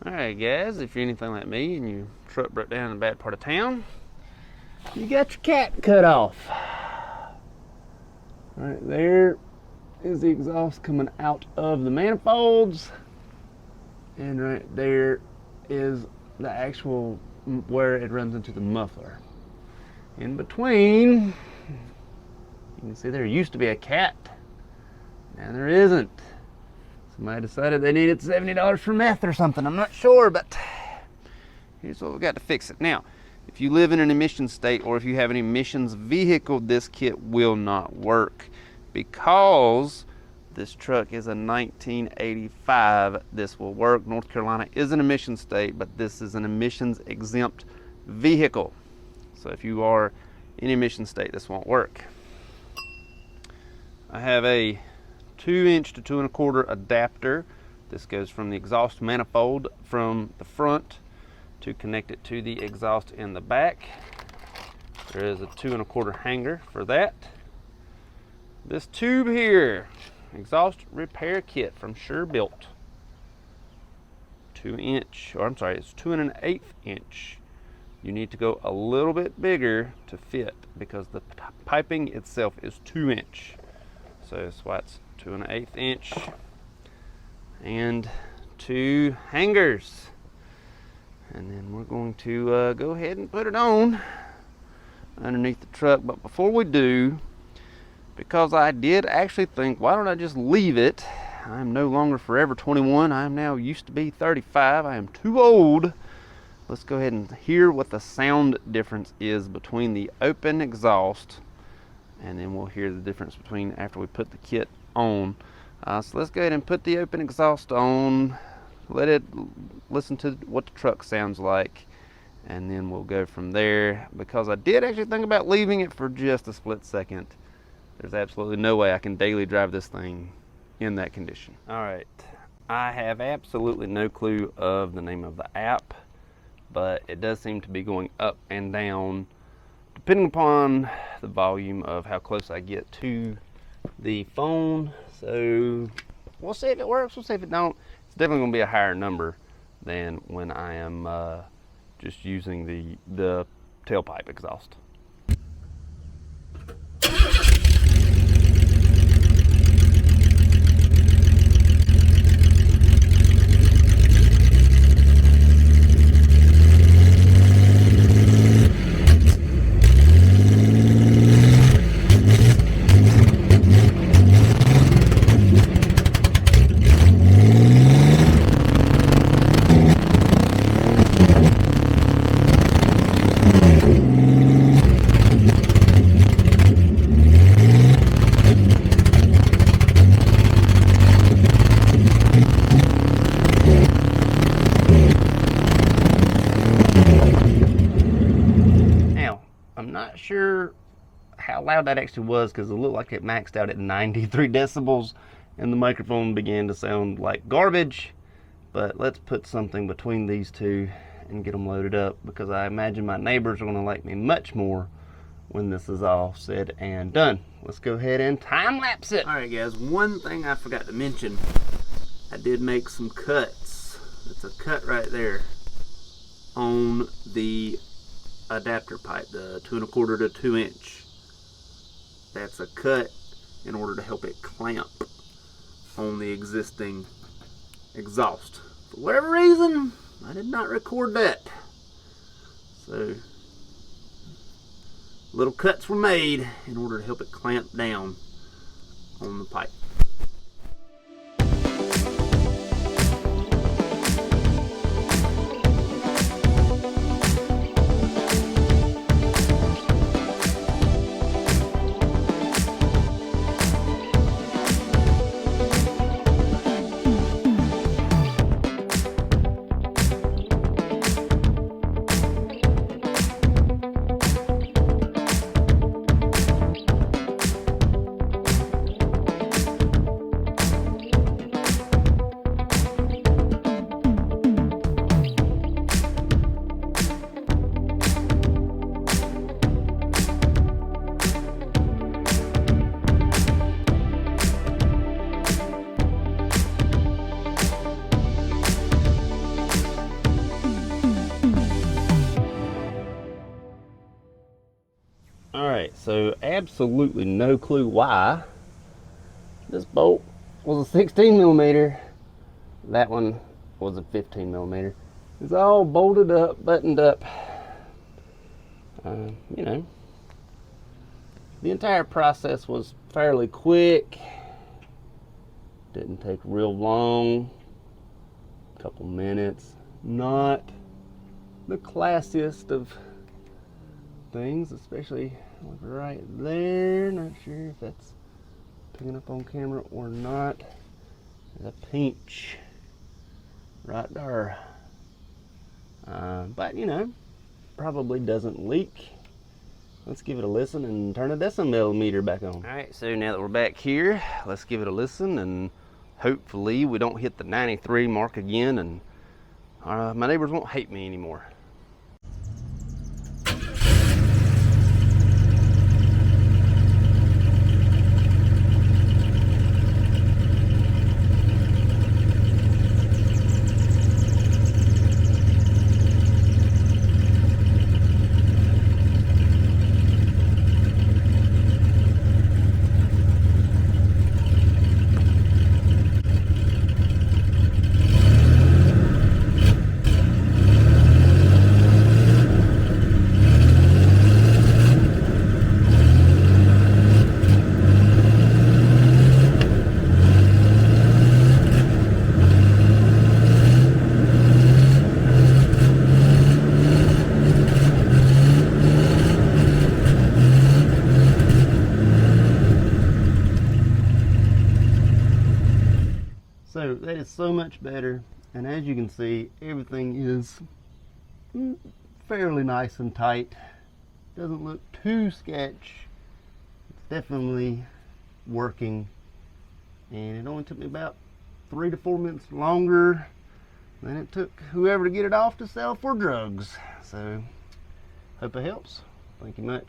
Alright guys, if you're anything like me and your truck broke down in a bad part of town, you got your cap cut off. Right there is the exhaust coming out of the manifolds, and right there is the actual where it runs into the muffler. In between, you can see there used to be a cat. Now there isn't. Somebody decided they needed $70 for meth or something. I'm not sure, but here's what we got to fix it. Now, if you live in an emissions state or if you have an emissions vehicle, this kit will not work because this truck is a 1985. This will work. North Carolina is an emissions state, but this is an emissions exempt vehicle. So if you are in emissions state, this won't work. I have a 2" to 2 1/4 adapter. This goes from the exhaust manifold from the front to connect it to the exhaust in the back. There is a 2 1/4 hanger for that. This tube here, exhaust repair kit from Sure Built. 2" or I'm sorry, it's 2 1/8". You need to go a little bit bigger to fit because the piping itself is 2". So that's why it's 2 1/8". And 2 hangers. And then we're going to go ahead and put it on underneath the truck. But before we do, because I did actually think, why don't I just leave it? I'm no longer forever 21. I am now used to be 35. I am too old. Let's go ahead and hear what the sound difference is between the open exhaust, and then we'll hear the difference between after we put the kit on. So let's go ahead and put the open exhaust on, let it listen to what the truck sounds like, and then we'll go from there. Because I did actually think about leaving it for just a split second. There's absolutely no way I can daily drive this thing in that condition. All right, I have absolutely no clue of the name of the app, but it does seem to be going up and down depending upon the volume of how close I get to the phone. So we'll see if it works, we'll see if it don't. It's definitely gonna be a higher number than when I am just using the tailpipe exhaust. Sure how loud that actually was because it looked like it maxed out at 93 decibels and the microphone began to sound like garbage. But let's put something between these two and get them loaded up, because I imagine my neighbors are going to like me much more when this is all said and done. Let's go ahead and time lapse it. All right guys, one thing I forgot to mention, I did make some cuts. It's a cut right there on the adapter pipe, the 2 1/4 to 2". That's a cut in order to help it clamp on the existing exhaust. For whatever reason, I did not record that. So little cuts were made in order to help it clamp down on the pipe. All right, so absolutely no clue why this bolt was a 16 millimeter. That one was a 15 millimeter. It's all bolted up, buttoned up. You know, the entire process was fairly quick. Didn't take real long, a couple minutes. Not the classiest of things, especially right there. Not sure if that's picking up on camera or not. There's a pinch right there. But you know, probably doesn't leak. Let's give it a listen and turn the decibel meter back on. All right, so now that we're back here, let's give it a listen, and hopefully we don't hit the 93 mark again, and my neighbors won't hate me anymore. So that is so much better, and as you can see, everything is fairly nice and tight. Doesn't look too sketch. It's definitely working, and it only took me about 3 to 4 minutes longer than it took whoever to get it off to sell for drugs. So hope it helps. Thank you much.